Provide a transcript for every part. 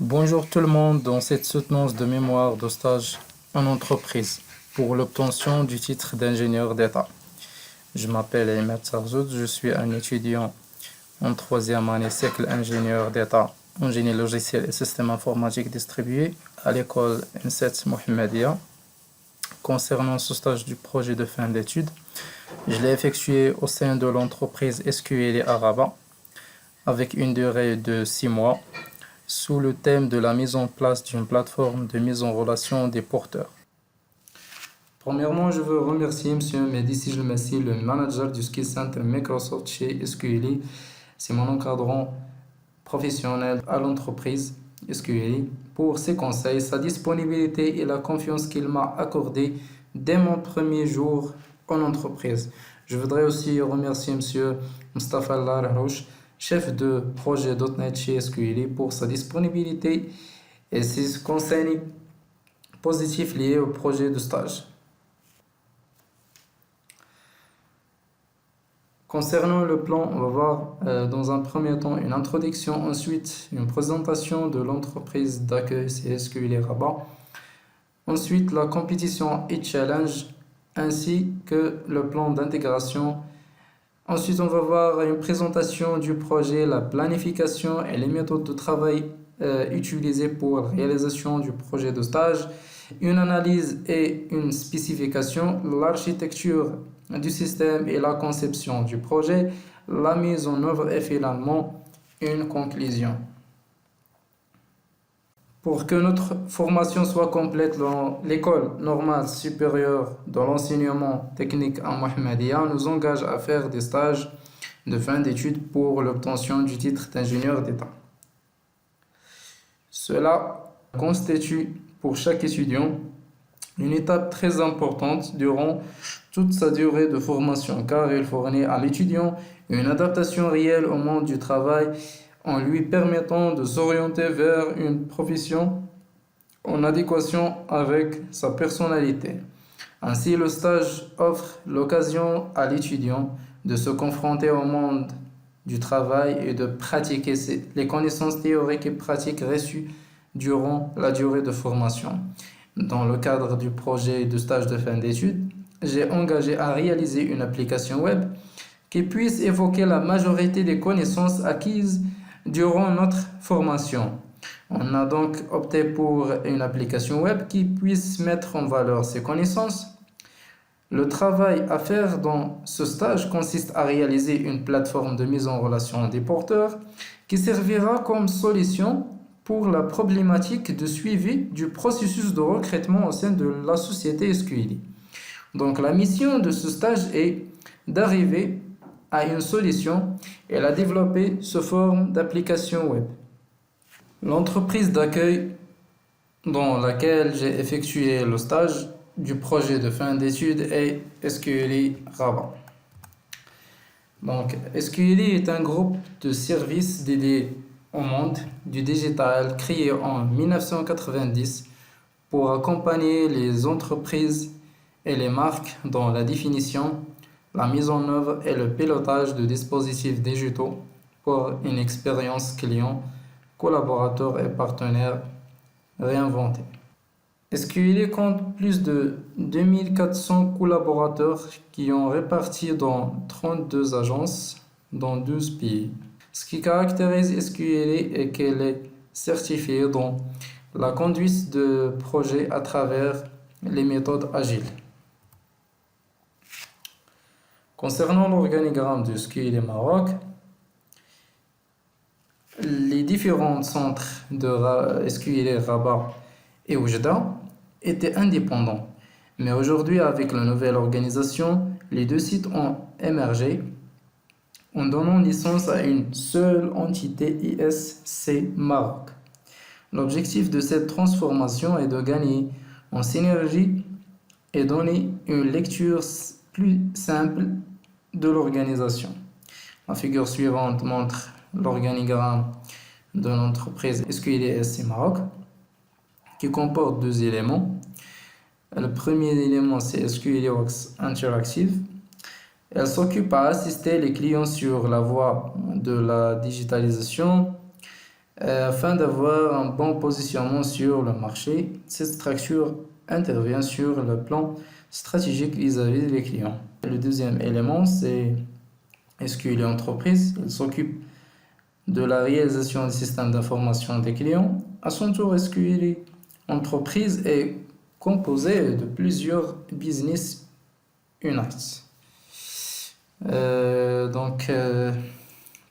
Bonjour tout le monde, dans cette soutenance de mémoire de stage en entreprise pour l'obtention du titre d'ingénieur d'État. Je m'appelle Ahmed Sarzoud, je suis un étudiant en troisième année cycle ingénieur d'État en génie logiciel et système informatique distribué à l'école N7 Mohammedia. Concernant ce stage du projet de fin d'études, je l'ai effectué au sein de l'entreprise SQL à Rabat avec une durée de 6 mois sous le thème de la mise en place d'une plateforme de mise en relation des porteurs. Premièrement, je veux remercier M. Mehdi Sijilmassi, le manager du Skill Center Microsoft chez SQL. C'est mon encadrant professionnel à l'entreprise SQL pour ses conseils, sa disponibilité et la confiance qu'il m'a accordée dès mon premier jour en entreprise. Je voudrais aussi remercier M. Mustafa Larrouche, chef de projet .NET chez SQL, pour sa disponibilité et ses conseils positifs liés au projet de stage. Concernant le plan, on va voir dans un premier temps une introduction, ensuite une présentation de l'entreprise d'accueil SQL Rabat, ensuite la compétition et challenge, ainsi que le plan d'intégration. Ensuite, on va voir une présentation du projet, la planification et les méthodes de travail utilisées pour la réalisation du projet de stage, une analyse et une spécification, l'architecture du système et la conception du projet, la mise en œuvre et finalement une conclusion. Pour que notre formation soit complète, l'école normale supérieure de l'enseignement technique à Mohammedia nous engage à faire des stages de fin d'études pour l'obtention du titre d'ingénieur d'État. Cela constitue pour chaque étudiant une étape très importante durant toute sa durée de formation, car il fournit à l'étudiant une adaptation réelle au monde du travail en lui permettant de s'orienter vers une profession en adéquation avec sa personnalité. Ainsi, le stage offre l'occasion à l'étudiant de se confronter au monde du travail et de pratiquer les connaissances théoriques et pratiques reçues durant la durée de formation. Dans le cadre du projet de stage de fin d'études, j'ai engagé à réaliser une application web qui puisse évoquer la majorité des connaissances acquises durant notre formation. On a donc opté pour une application web qui puisse mettre en valeur ces connaissances. Le travail à faire dans ce stage consiste à réaliser une plateforme de mise en relation des porteurs qui servira comme solution pour la problématique de suivi du processus de recrutement au sein de la société SQL. Donc la mission de ce stage est d'arriver à une solution et la développer sous forme d'application web. L'entreprise d'accueil dans laquelle j'ai effectué le stage du projet de fin d'études est SQL Rabat. Donc SQL est un groupe de services dédiés au monde du digital créé en 1990 pour accompagner les entreprises et les marques dans la définition, la mise en œuvre et le pilotage de dispositifs digitaux pour une expérience client, collaborateurs et partenaires réinventée. SQL compte plus de 2400 collaborateurs qui ont répartis dans 32 agences dans 12 pays. Ce qui caractérise SQL est qu'elle est certifiée dans la conduite de projets à travers les méthodes agiles. Concernant l'organigramme de SQL Maroc, les différents centres de SQL Rabat et Oujda étaient indépendants. Mais aujourd'hui, avec la nouvelle organisation, les deux sites ont émergé en donnant licence à une seule entité ISC Maroc. L'objectif de cette transformation est de gagner en synergie et donner une lecture plus simple de l'organisation. La figure suivante montre l'organigramme de l'entreprise SQL SC Maroc qui comporte deux éléments. Le premier élément, c'est SQL Works Interactive. Elle s'occupe à assister les clients sur la voie de la digitalisation, afin d'avoir un bon positionnement sur le marché. Cette structure intervient sur le plan stratégique vis-à-vis des clients. Le deuxième élément, c'est SQL entreprise. Il s'occupe de la réalisation des systèmes d'information des clients. À son tour, SQL entreprise est composée de plusieurs business units.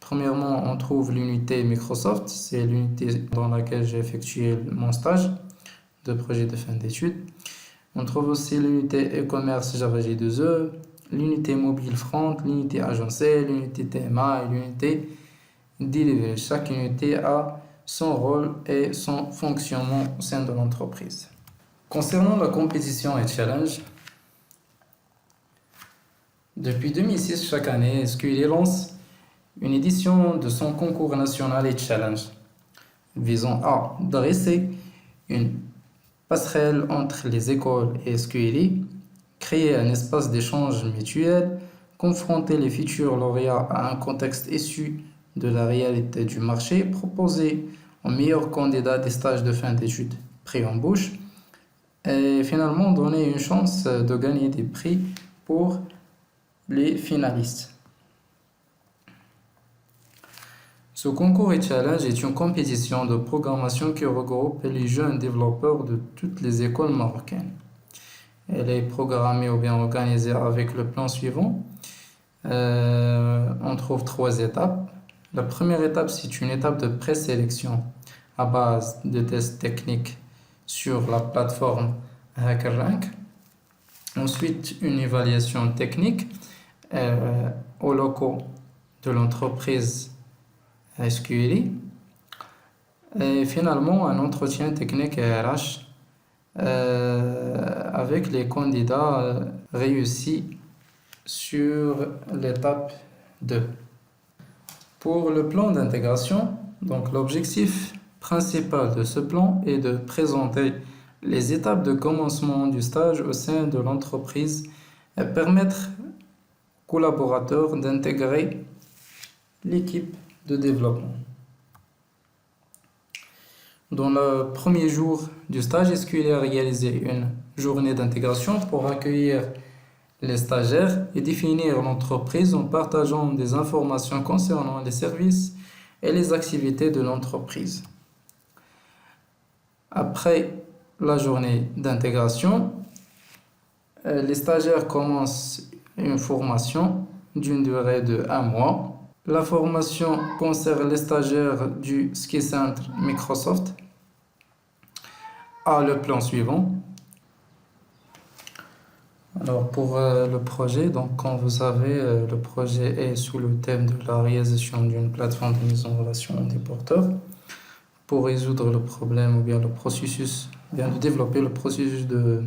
Premièrement, on trouve l'unité Microsoft, c'est l'unité dans laquelle j'ai effectué mon stage de projet de fin d'études. On trouve aussi l'unité e-commerce Java J2E, l'unité mobile front, l'unité agencée, l'unité TMA et l'unité delivery. Chaque unité a son rôle et son fonctionnement au sein de l'entreprise. Concernant la compétition et challenge, depuis 2006, chaque année, SQL lance une édition de son concours national et challenge visant à dresser une passerelle entre les écoles et SQL, créer un espace d'échange mutuel, confronter les futurs lauréats à un contexte issu de la réalité du marché, proposer aux meilleurs candidats des stages de fin d'études pré-embauche et finalement donner une chance de gagner des prix pour les finalistes. Ce concours et challenge est une compétition de programmation qui regroupe les jeunes développeurs de toutes les écoles marocaines. Elle est programmée ou bien organisée avec le plan suivant. On trouve 3 étapes. La première étape, c'est une étape de présélection à base de tests techniques sur la plateforme HackerRank. Ensuite, une évaluation technique aux locaux de l'entreprise SQL. Et finalement, un entretien technique RH avec les candidats réussis sur l'étape 2. Pour le plan d'intégration, donc l'objectif principal de ce plan est de présenter les étapes de commencement du stage au sein de l'entreprise et permettre aux collaborateurs d'intégrer l'équipe de développement. Dans le premier jour du stage, SQL a réalisé une journée d'intégration pour accueillir les stagiaires et définir l'entreprise en partageant des informations concernant les services et les activités de l'entreprise. Après la journée d'intégration, les stagiaires commencent une formation d'une durée de 1 mois. La formation concerne les stagiaires du Ski Center Microsoft à le plan suivant. Alors pour le projet, donc comme vous savez, le projet est sous le thème de la réalisation d'une plateforme de mise en relation des porteurs pour résoudre le problème ou bien le processus, bien de développer le processus de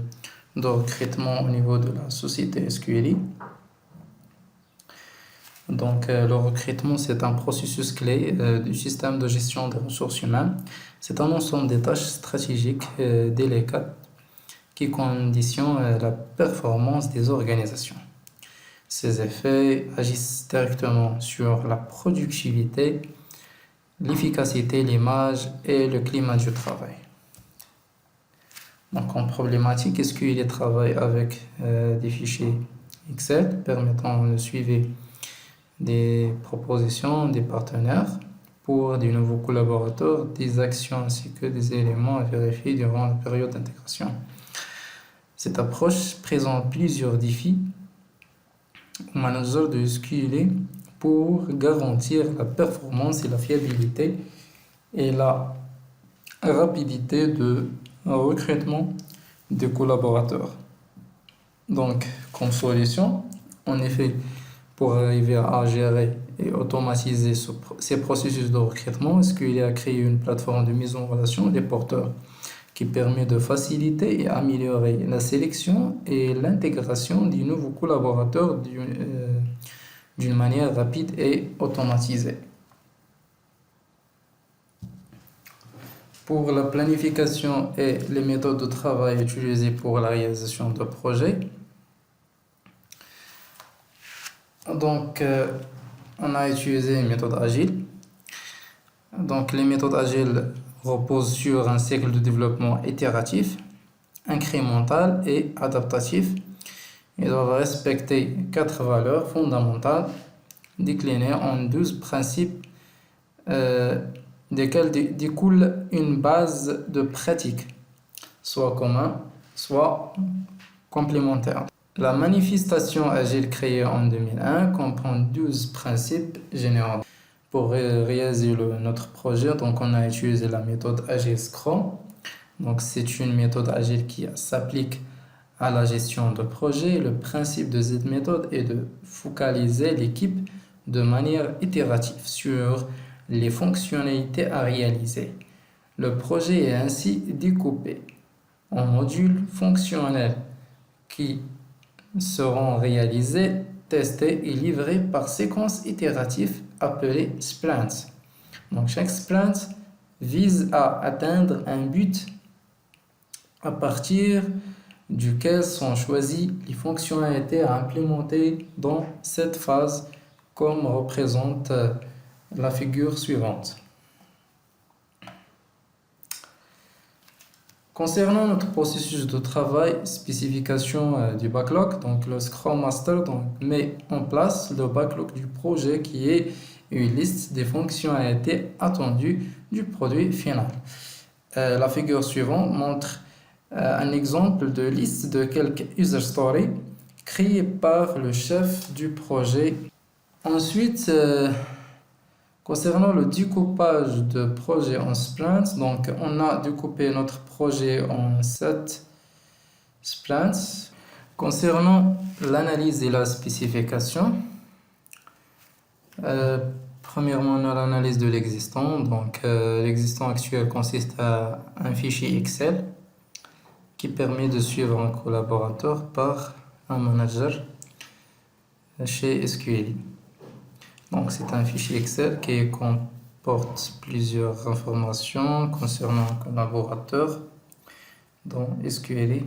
recrutement au niveau de la société SQLI. Donc le recrutement, c'est un processus clé du système de gestion des ressources humaines. C'est un ensemble de tâches stratégiques délicates qui conditionnent la performance des organisations. Ces effets agissent directement sur la productivité, l'efficacité, l'image et le climat du travail. Donc en problématique, SQL travaille avec des fichiers Excel permettant le suivi des propositions des partenaires pour des nouveaux collaborateurs, des actions ainsi que des éléments à vérifier durant la période d'intégration. Cette approche présente plusieurs défis aux managers de SQL pour garantir la performance et la fiabilité et la rapidité de recrutement des collaborateurs. Donc, comme solution, en effet, pour arriver à gérer et automatiser ces processus de recrutement, SQL a créé une plateforme de mise en relation des porteurs qui permet de faciliter et améliorer la sélection et l'intégration des nouveaux collaborateurs d'une manière rapide et automatisée. Pour la planification et les méthodes de travail utilisées pour la réalisation de projets, donc on a utilisé une méthode agile. Donc, les méthodes agiles reposent sur un cycle de développement itératif, incrémental et adaptatif. Ils doivent respecter 4 valeurs fondamentales déclinées en 12 principes desquels découle une base de pratique, soit commun, soit complémentaire. La manifestation agile créée en 2001 comprend 12 principes généraux. Pour réaliser notre projet, donc on a utilisé la méthode Agile Scrum. Donc c'est une méthode agile qui s'applique à la gestion de projet. Le principe de cette méthode est de focaliser l'équipe de manière itérative sur les fonctionnalités à réaliser. Le projet est ainsi découpé en modules fonctionnels qui seront réalisés, testés et livrés par séquence itérative appelée sprints. Donc chaque sprint vise à atteindre un but à partir duquel sont choisies les fonctionnalités à implémenter dans cette phase, comme représente la figure suivante. Concernant notre processus de travail, spécification du backlog, donc le Scrum Master met en place le backlog du projet qui est une liste des fonctionnalités attendues du produit final. La figure suivante montre un exemple de liste de quelques user stories créées par le chef du projet. Ensuite, concernant le découpage de projet en sprints, donc on a découpé notre projet en 7 sprints. Concernant l'analyse et la spécification, premièrement, on a l'analyse de l'existant. Donc, l'existant actuel consiste à un fichier Excel qui permet de suivre un collaborateur par un manager chez SQLite. Donc, c'est un fichier Excel qui comporte plusieurs informations concernant un collaborateur dans SQLite.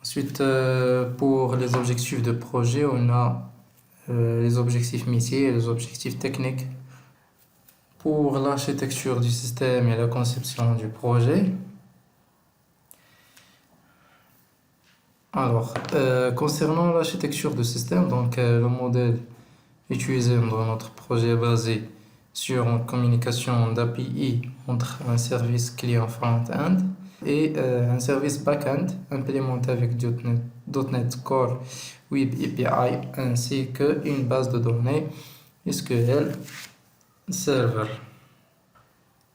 Ensuite, pour les objectifs de projet, on a les objectifs métiers et les objectifs techniques. Pour l'architecture du système et la conception du projet, alors, concernant l'architecture du système, donc le modèle utilisé dans notre projet est basé sur une communication d'API entre un service client front-end et un service back-end implémenté avec .NET Core Web API ainsi qu'une base de données SQL Server.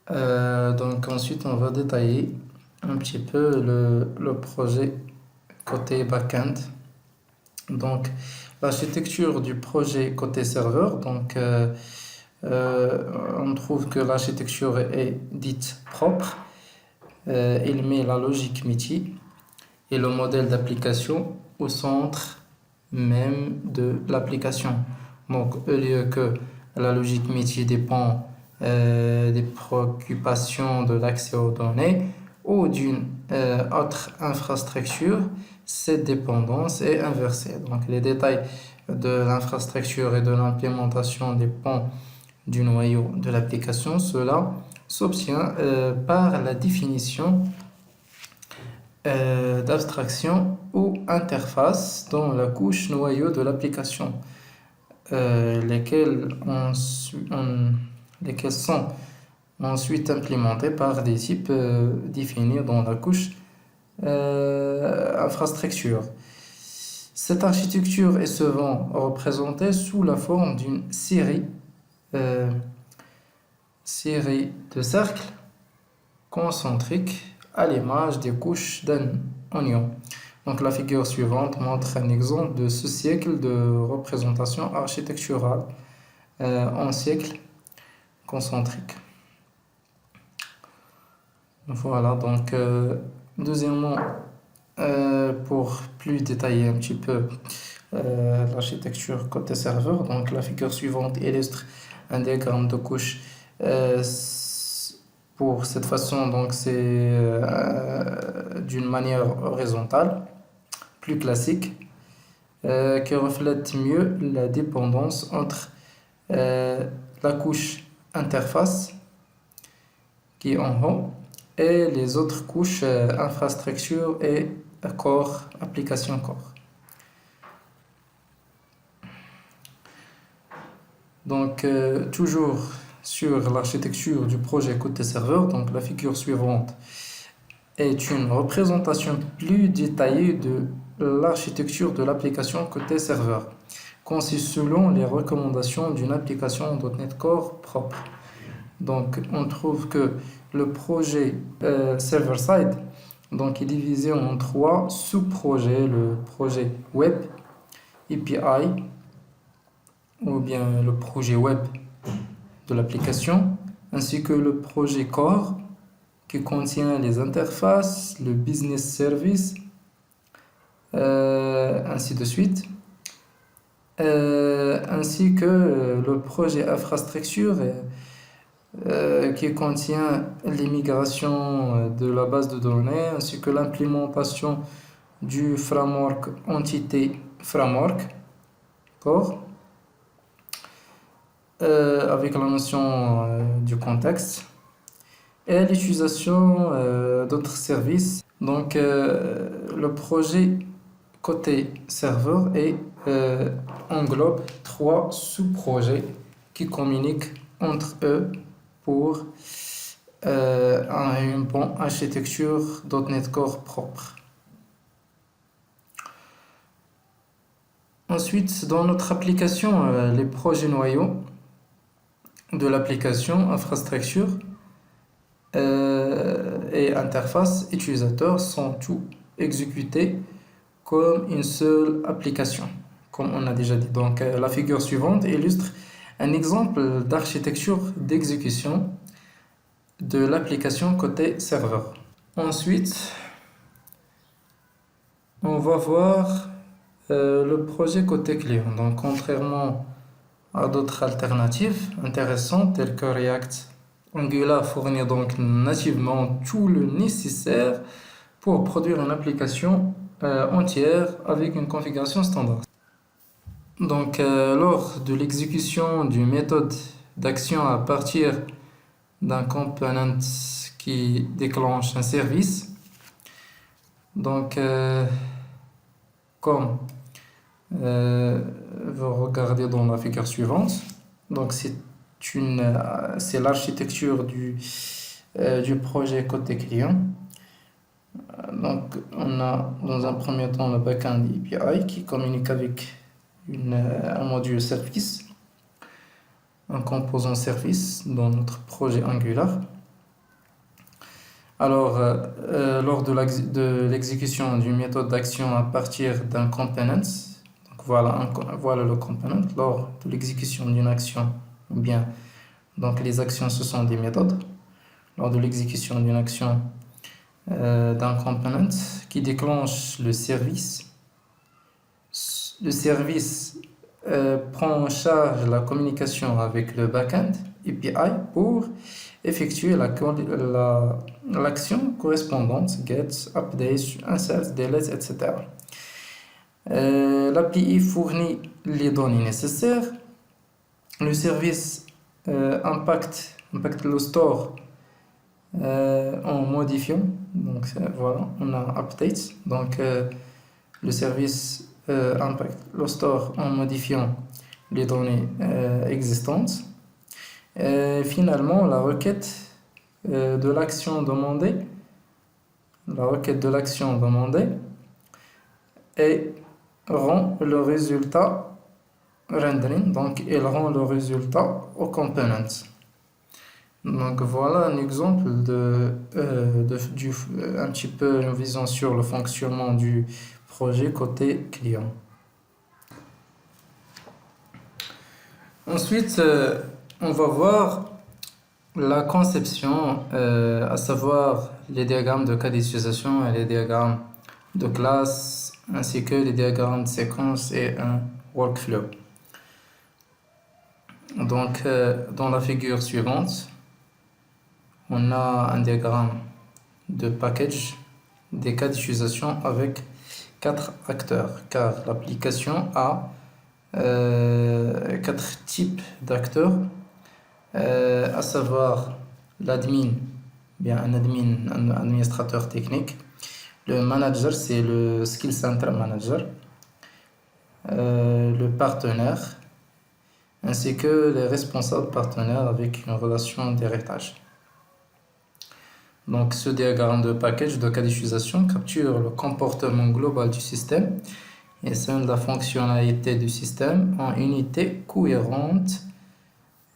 Donc ensuite, on va détailler un petit peu le projet côté back-end. Donc, l'architecture du projet côté serveur, donc on trouve que l'architecture est dite propre. Il met la logique métier et le modèle d'application au centre même de l'application. Donc, au lieu que la logique métier dépend des préoccupations de l'accès aux données ou d'une autre infrastructure, cette dépendance est inversée. Donc, les détails de l'infrastructure et de l'implémentation dépendent du noyau de l'application. Cela s'obtient par la définition d'abstraction ou interface dans la couche noyau de l'application, lesquelles sont ensuite implémentées par des types définis dans la couche infrastructure. Cette architecture est souvent représentée sous la forme d'une série de cercles concentriques à l'image des couches d'un oignon. Donc la figure suivante montre un exemple de ce cycle de représentation architecturale en cycle concentrique. Voilà, donc deuxièmement, pour plus détailler un petit peu l'architecture côté serveur, donc la figure suivante illustre un diagramme de couches. Pour cette façon, donc c'est d'une manière horizontale, plus classique, qui reflète mieux la dépendance entre la couche interface qui est en haut et les autres couches infrastructure et core, application core. Donc toujours sur l'architecture du projet côté serveur, donc la figure suivante est une représentation plus détaillée de l'architecture de l'application côté serveur, conçue selon les recommandations d'une application .NET Core propre. Donc on trouve que le projet server-side donc, est divisé en 3 sous-projets, le projet web, API, ou bien le projet web de l'application, ainsi que le projet core qui contient les interfaces, le business service, ainsi de suite, ainsi que le projet infrastructure qui contient l'immigration de la base de données, ainsi que l'implémentation du framework Entity Framework, d'accord, avec la notion du contexte et l'utilisation d'autres services. Donc le projet côté serveur englobe 3 sous-projets qui communiquent entre eux pour une bonne architecture .NET Core propre. Ensuite, dans notre application, les projets noyaux de l'application, infrastructure et interface utilisateur sont tous exécutés comme une seule application, comme on a déjà dit. Donc, la figure suivante illustre un exemple d'architecture d'exécution de l'application côté serveur. Ensuite, on va voir le projet côté client. Donc, contrairement à d'autres alternatives intéressantes telles que React, Angular fournit donc nativement tout le nécessaire pour produire une application entière avec une configuration standard. Donc, lors de l'exécution d'une méthode d'action à partir d'un component qui déclenche un service, donc comme vous regardez dans la figure suivante, donc c'est l'architecture du projet côté client. Donc on a dans un premier temps le backend API qui communique avec un module service, un composant service dans notre projet Angular. Alors, lors de l'exécution d'une méthode d'action à partir d'un component, donc voilà le component, lors de l'exécution d'une action, ou bien, donc les actions ce sont des méthodes, lors de l'exécution d'une action d'un component qui déclenche le service prend en charge la communication avec le backend API pour effectuer l'action correspondante, get, update, insert, delete, etc. L'API fournit les données nécessaires. Le service impacte le store en modifiant. Donc voilà, on a update. Donc le service impacte le store en modifiant les données existantes. Finalement, la requête de l'action demandée et rend le résultat rendering, donc elle rend le résultat au component. Donc voilà un exemple un petit peu une vision sur le fonctionnement du projet côté client. Ensuite, on va voir la conception, à savoir les diagrammes de cas d'utilisation et les diagrammes de classe, ainsi que les diagrammes de séquence et un workflow. Donc, dans la figure suivante, on a un diagramme de package des cas d'utilisation avec 4 acteurs, car l'application a 4 types d'acteurs à savoir l'admin, bien un administrateur technique. Le manager, c'est le Skill Center Manager. Le partenaire, ainsi que les responsables partenaires avec une relation d'héritage. Donc, ce diagramme de package de cas d'utilisation capture le comportement global du système et scinde la fonctionnalité du système en unités cohérentes,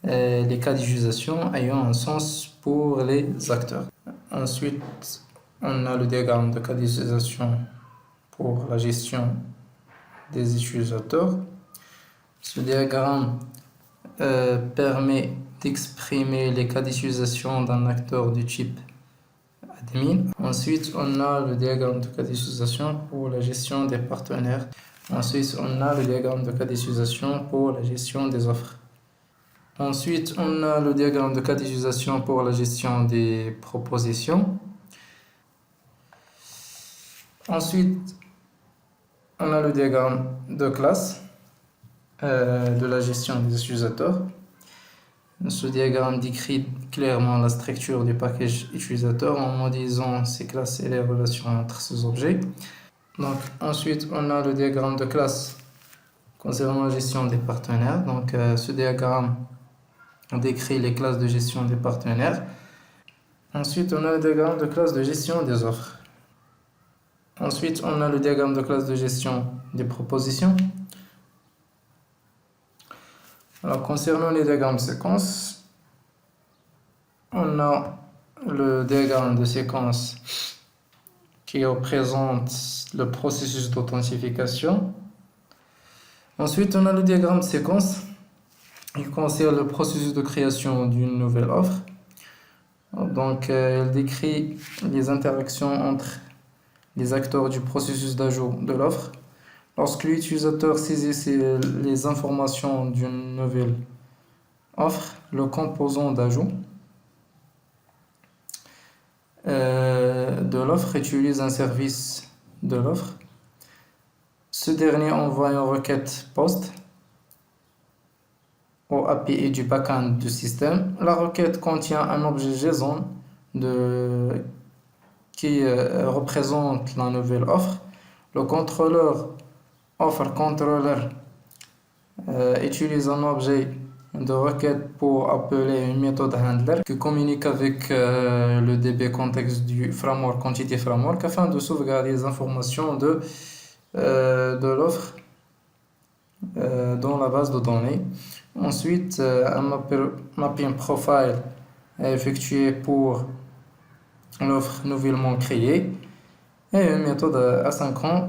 les cas d'utilisation ayant un sens pour les acteurs. Ensuite, on a le diagramme de cas d'utilisation pour la gestion des utilisateurs. Ce diagramme permet d'exprimer les cas d'utilisation d'un acteur du type admin. Ensuite, on a le diagramme de cas d'utilisation pour la gestion des partenaires. Ensuite, on a le diagramme de cas d'utilisation pour la gestion des offres. Ensuite, on a le diagramme de cas d'utilisation pour la gestion des propositions. Ensuite, on a le diagramme de classe de la gestion des utilisateurs. Ce diagramme décrit clairement la structure du package utilisateur en modélisant ses classes et les relations entre ces objets. Donc, ensuite, on a le diagramme de classe concernant la gestion des partenaires. Donc, ce diagramme décrit les classes de gestion des partenaires. Ensuite, on a le diagramme de classe de gestion des offres. Ensuite, on a le diagramme de classe de gestion des propositions. Alors, concernant les diagrammes de séquence, on a le diagramme de séquence qui représente le processus d'authentification. Ensuite, on a le diagramme de séquence qui concerne le processus de création d'une nouvelle offre. Donc, elle décrit les interactions entre les acteurs du processus d'ajout de l'offre. Lorsque l'utilisateur saisit les informations d'une nouvelle offre, le composant d'ajout de l'offre utilise un service de l'offre. Ce dernier envoie une requête POST au API du backend du système. La requête contient un objet JSON qui représente la nouvelle offre. Le contrôleur Offer Controller utilise un objet de requête pour appeler une méthode handler qui communique avec le DB context du framework Entity Framework afin de sauvegarder les informations de l'offre dans la base de données. Ensuite, un mapping profile est effectué pour l'offre nouvellement créée et une méthode asynchrone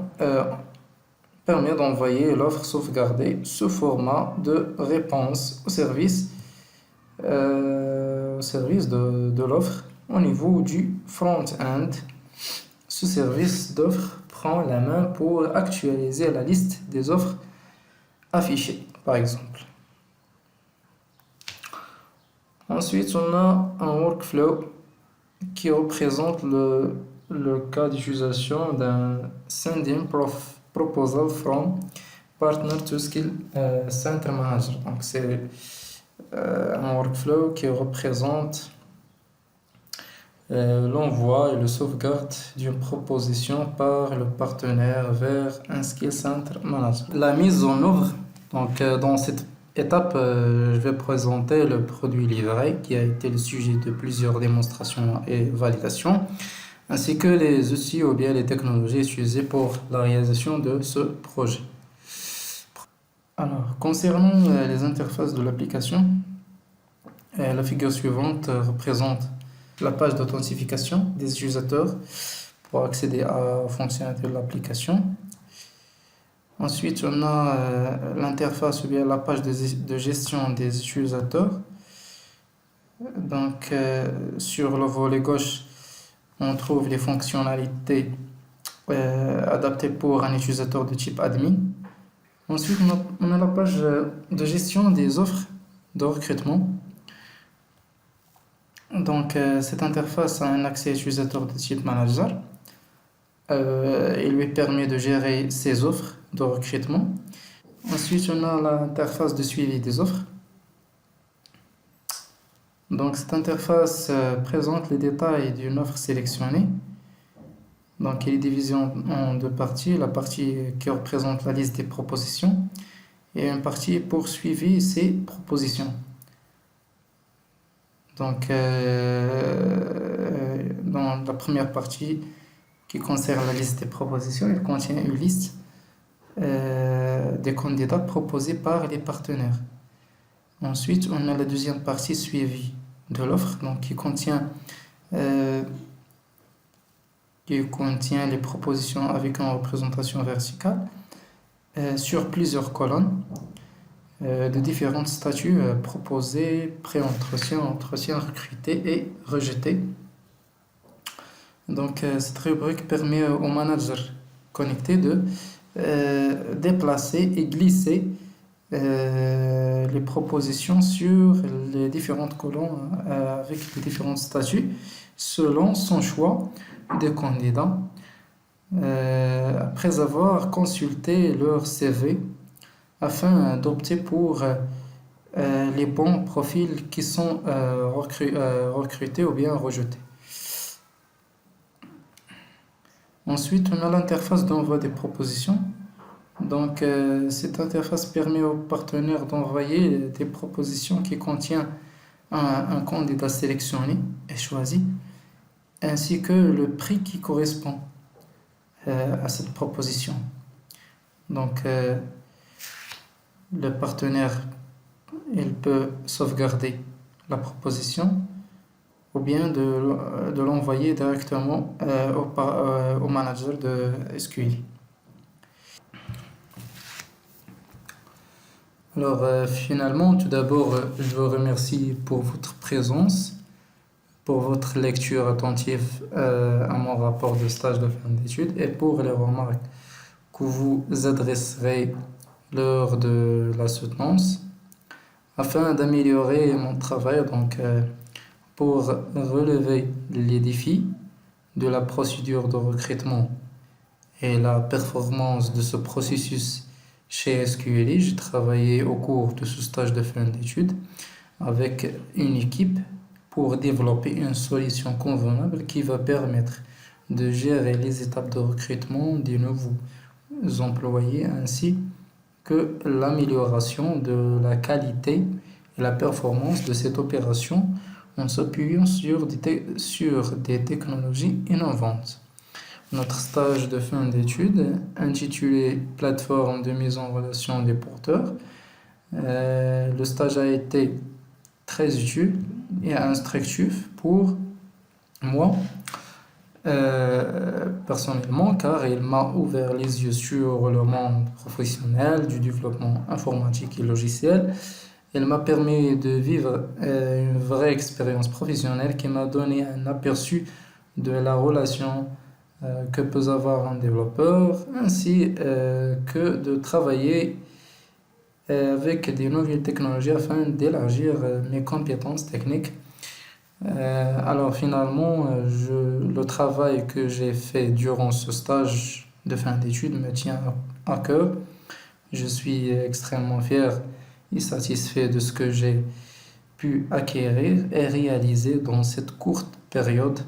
permet d'envoyer l'offre sauvegardée sous format de réponse au service de l'offre au niveau du front-end. Ce service d'offre prend la main pour actualiser la liste des offres affichées, par exemple. Ensuite, on a un workflow qui représente le cas d'utilisation d'un sending proposal from partner to skill center manager. Donc, c'est un workflow qui représente l'envoi et le sauvegarde d'une proposition par le partenaire vers un skill center manager. La mise en œuvre, donc dans cette étape, je vais présenter le produit livré qui a été le sujet de plusieurs démonstrations et validations, ainsi que les outils ou bien les technologies utilisées pour la réalisation de ce projet. Alors, concernant les interfaces de l'application, la figure suivante représente la page d'authentification des utilisateurs pour accéder aux fonctionnalités de l'application. Ensuite, on a l'interface ou bien la page de gestion des utilisateurs. Donc, sur le volet gauche, on trouve les fonctionnalités adaptées pour un utilisateur de type admin. Ensuite, on a la page de gestion des offres de recrutement. Donc, cette interface a un accès utilisateur de type manager. Il lui permet de gérer ses offres de recrutement. Ensuite, on a l'interface de suivi des offres. Donc cette interface présente les détails d'une offre sélectionnée. Donc elle est divisée en deux parties. La partie qui représente la liste des propositions et une partie pour suivi ces propositions. Donc dans la première partie qui concerne la liste des propositions, elle contient une liste des candidats proposés par les partenaires. Ensuite, on a la deuxième partie suivie de l'offre, donc euh, qui contient les propositions avec une représentation verticale sur plusieurs colonnes de différents statuts proposés, pré-entretien, entretien, recruté et rejeté. Donc, cette rubrique permet au manager connecté de déplacer et glisser les propositions sur les différentes colonnes avec les différents statuts selon son choix de candidat après avoir consulté leur CV afin d'opter pour les bons profils qui sont recrutés ou bien rejetés. Ensuite, on a l'interface d'envoi des propositions. Donc, cette interface permet aux partenaires d'envoyer des propositions qui contiennent un candidat sélectionné et choisi, ainsi que le prix qui correspond à cette proposition. Donc, le partenaire, il peut sauvegarder la proposition ou bien de l'envoyer directement au manager de SQL. Alors finalement, tout d'abord, je vous remercie pour votre présence, pour votre lecture attentive à mon rapport de stage de fin d'études et pour les remarques que vous adresserez lors de la soutenance afin d'améliorer mon travail. Donc, pour relever les défis de la procédure de recrutement et la performance de ce processus chez SQLI, j'ai travaillé au cours de ce stage de fin d'études avec une équipe pour développer une solution convenable qui va permettre de gérer les étapes de recrutement des nouveaux employés ainsi que l'amélioration de la qualité et la performance de cette opération en s'appuyant sur des technologies innovantes. Notre stage de fin d'études, intitulé Plateforme de mise en relation des porteurs, le stage a été très utile et instructif pour moi personnellement, car il m'a ouvert les yeux sur le monde professionnel du développement informatique et logiciel. Il m'a permis de vivre une vraie expérience professionnelle qui m'a donné un aperçu de la relation que peut avoir un développeur, ainsi que de travailler avec des nouvelles technologies afin d'élargir mes compétences techniques. Alors finalement, le travail que j'ai fait durant ce stage de fin d'études me tient à cœur. Je suis extrêmement fier et satisfait de ce que j'ai pu acquérir et réaliser dans cette courte période,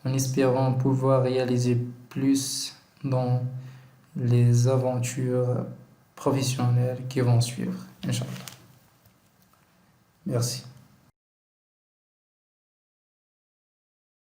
en espérant pouvoir réaliser plus dans les aventures professionnelles qui vont suivre, Inch'Allah. Merci.